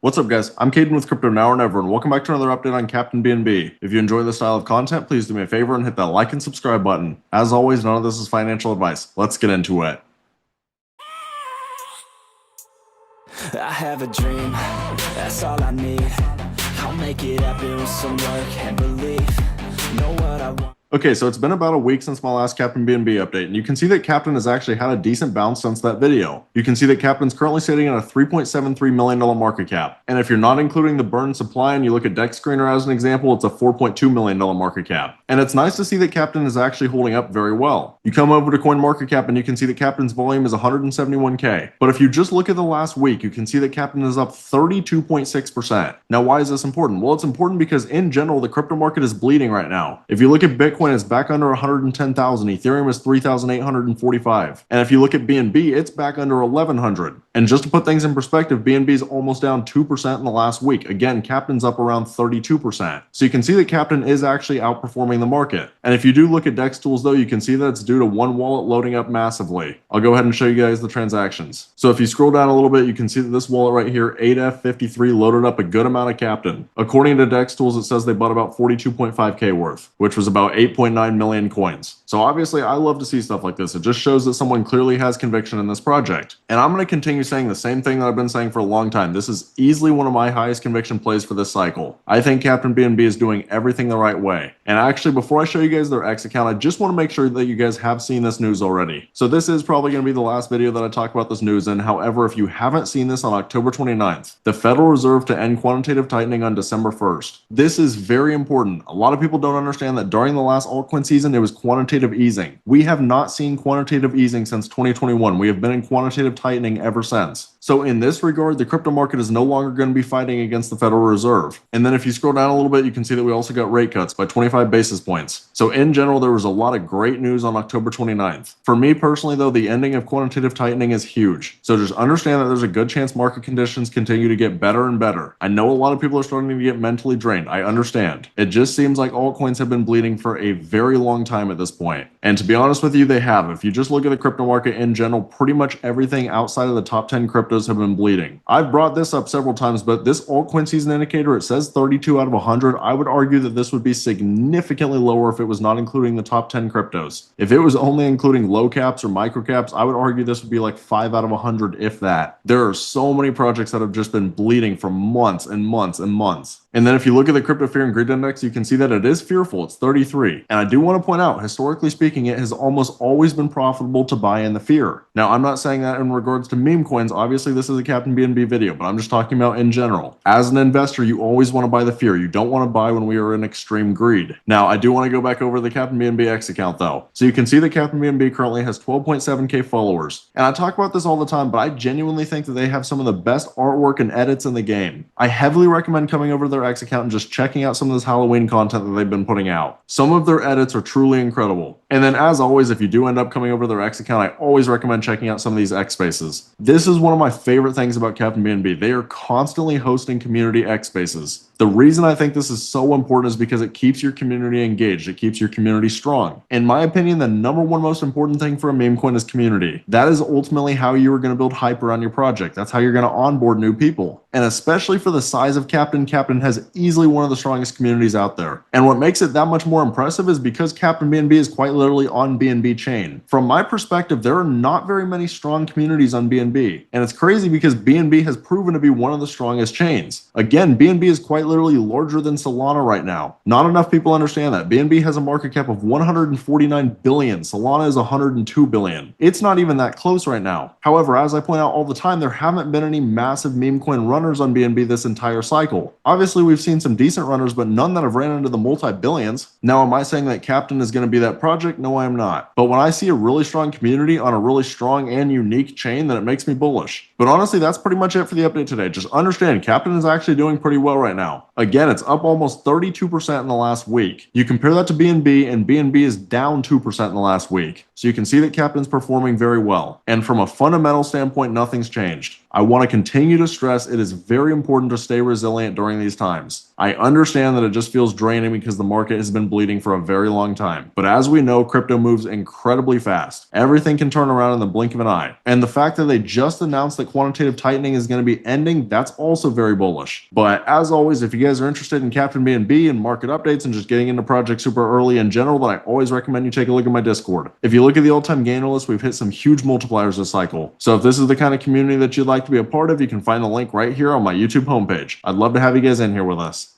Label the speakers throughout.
Speaker 1: What's up, guys? I'm Caden with Crypto Now or Never, and welcome back to another update on CaptainBNB. If you enjoy this style of content, please do me a favor and hit that like and subscribe button. As always, none of this is financial advice. Let's get into it.
Speaker 2: I have a dream, that's all I need. I'll make it happen with some work and belief. Know what I want.
Speaker 1: Okay, so it's been about a week since my last CaptainBNB update, and you can see that Captain has actually had a decent bounce since that video. You can see that Captain's currently sitting at a $3.73 million market cap. And if you're not including the burn supply and you look at Dex Screener as an example, it's a $4.2 million market cap. And it's nice to see that Captain is actually holding up very well. You come over to CoinMarketCap and you can see that Captain's volume is 171K. But if you just look at the last week, you can see that Captain is up 32.6%. Now, why is this important? Well, it's important because in general, the crypto market is bleeding right now. If you look at Bitcoin, it's back under 110,000. Ethereum is 3,845. And if you look at BNB, it's back under 1,100. And just to put things in perspective, BNB is almost down 2% in the last week. Again, Captain's up around 32%. So you can see that Captain is actually outperforming the market. And if you do look at DEX tools, though, you can see that it's due to one wallet loading up massively. I'll go ahead and show you guys the transactions. So if you scroll down a little bit, you can see that this wallet right here, 8F53, loaded up a good amount of Captain. According to DEX tools, it says they bought about 42.5K worth, which was about 8.9 million coins. So obviously, I love to see stuff like this. It just shows that someone clearly has conviction in this project. And I'm going to continue saying the same thing that I've been saying for a long time. This is easily one of my highest conviction plays for this cycle. I think CaptainBNB is doing everything the right way. And actually, before I show you guys their X account, I just want to make sure that you guys have seen this news already. So this is probably going to be the last video that I talk about this news in. However, if you haven't seen this, on October 29th, the Federal Reserve to end quantitative tightening on December 1st. This is very important. A lot of people don't understand that during the last altcoin season, it was quantitative easing. We have not seen quantitative easing since 2021. We have been in quantitative tightening ever since. So in this regard, the crypto market is no longer going to be fighting against the Federal Reserve. And then if you scroll down a little bit, you can see that we also got rate cuts by 25 basis points. So in general, there was a lot of great news on October 29th. For me personally, though, the ending of quantitative tightening is huge. So just understand that there's a good chance market conditions continue to get better and better. I know a lot of people are starting to get mentally drained. I understand. It just seems like altcoins have been bleeding for a very long time at this point. And to be honest with you, they have. If you just look at the crypto market in general, pretty much everything outside of the top 10 cryptos have been bleeding. I've brought this up several times, but this altcoin season indicator, it says 32 out of 100. I would argue that this would be significantly lower if it was not including the top 10 cryptos. If it was only including low caps or micro caps, I would argue this would be like 5 out of 100, if that. There are so many projects that have just been bleeding for months and months and months. And then if you look at the crypto fear and greed index, you can see that it is fearful. It's 33. And I do want to point out, historically speaking, it has almost always been profitable to buy in the fear. Now, I'm not saying that in regards to meme coins. Obviously, this is a CaptainBNB video, but I'm just talking about in general. As an investor, you always want to buy the fear. You don't want to buy when we are in extreme greed. Now, I do want to go back over the CaptainBNB X account, though. So you can see that CaptainBNB currently has 12.7K followers. And I talk about this all the time, but I genuinely think that they have some of the best artwork and edits in the game. I heavily recommend coming over to their X account and just checking out some of this Halloween content that they've been putting out. Some of their edits are truly incredible. And then as always, if you do end up coming over to their X account, I always recommend checking out some of these X spaces. This is one of my favorite things about CaptainBNB. They are constantly hosting community X spaces. The reason I think this is so important is because it keeps your community engaged. It keeps your community strong. In my opinion, the number one most important thing for a meme coin is community. That is ultimately how you are going to build hype around your project. That's how you're going to onboard new people. And especially for the size of Captain, Captain has easily one of the strongest communities out there. And what makes it that much more impressive is because CaptainBNB is quite literally on BNB chain. From my perspective, there are not very many strong communities on BNB. And it's crazy because BNB has proven to be one of the strongest chains. Again, BNB is quite literally larger than Solana right now. Not enough people understand that. BNB has a market cap of 149 billion. Solana is 102 billion. It's not even that close right now. However, as I point out all the time, there haven't been any massive meme coin runners on BNB this entire cycle. Obviously, we've seen some decent runners, but none that have ran into the multi-billions. Now, am I saying that Captain is going to be that project? No, I am not. But when I see a really strong community on a really strong and unique chain, then it makes me bullish. But honestly, that's pretty much it for the update today. Just understand, Captain is actually doing pretty well right now. Again, it's up almost 32% in the last week. You compare that to BNB, and BNB is down 2% in the last week. So you can see that Captain's performing very well. And from a fundamental standpoint, nothing's changed. I want to continue to stress it is very important to stay resilient during these times. I understand that it just feels draining because the market has been bleeding for a very long time. But as we know, crypto moves incredibly fast. Everything can turn around in the blink of an eye. And the fact that they just announced that quantitative tightening is going to be ending, that's also very bullish. But as always, if you guys are interested in CaptainBNB and market updates and just getting into projects super early in general, then I always recommend you take a look at my Discord. If you look at the all-time gainer list, we've hit some huge multipliers this cycle. So if this is the kind of community that you'd like to be a part of, you can find the link right here on my YouTube homepage. I'd love to have you guys in here with us.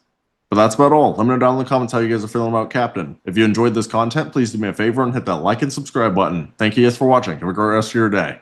Speaker 1: But that's about all. Let me know down in the comments how you guys are feeling about Captain. If you enjoyed this content, please do me a favor and hit that like and subscribe button. Thank you guys for watching. Have a great rest of your day.